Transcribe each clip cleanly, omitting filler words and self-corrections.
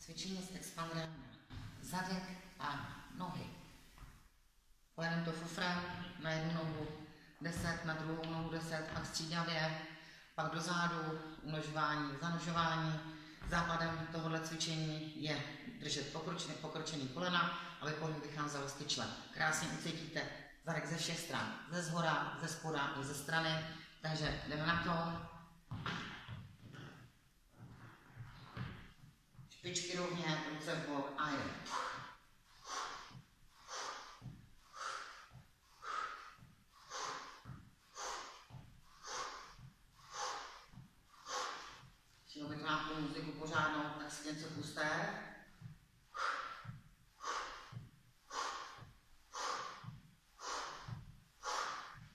Cvičení s expanderem zadek a nohy. Pojedeme to fufrem na jednu nohu 10, na druhou nohu 10, pak střídavě, pak do zádu, umnožování, zanožování. Základem tohoto cvičení je držet pokročený kolena, aby pohyb vycházel z kyčle. Krásně ucítíte zadek ze všech stran, ze zhora, ze spoda i ze strany. Takže jdeme na to. Špičky rovně, ruce v bok a jdeme. Když bych vám tu muziku pořádnou, tak si něco pusté.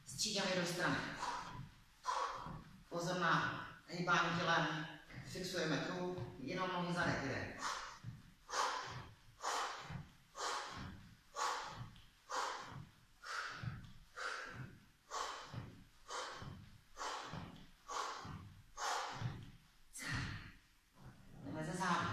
Střídavě do strany. Pozor na hýbání tělem. Fixujeme kruh, jenom nohy zadek jde. Jdeme ze zádu.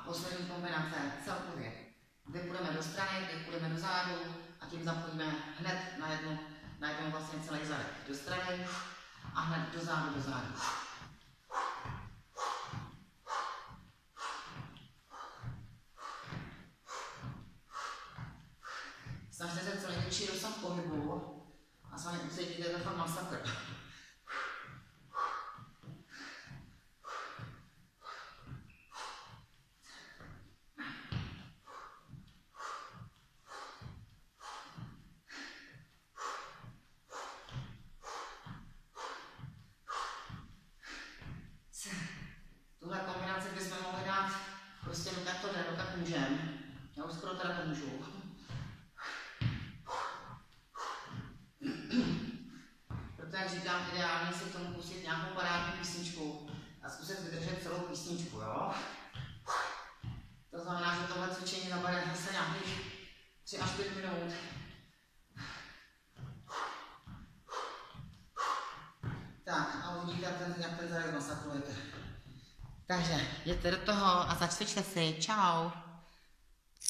Poslední kombinace celkově. Kdy půjdeme do strany, kdy půjdeme do zádu a tím zapojíme hned na jednou vlastně celý zadek. Do strany a hned do zádu. Snažte se co největší dosah pohybu a s vámi ucítíte to fakt masakr. Tuhle kombinaci bychom mohli dát prostě no tak to jde, no tak můžem. Já už skoro teda to můžu. Proto jak říkám, ideálně si k tomu pustit nějakou parádní písničku a zkusit vydržet celou písničku, jo? To znamená, že tohle cvičení zabere zase nějakých 3 až 5 minut. Tak a uvidíte, jak ten zadek masakrujete. Takže jděte do toho a zacvičte si. Čau.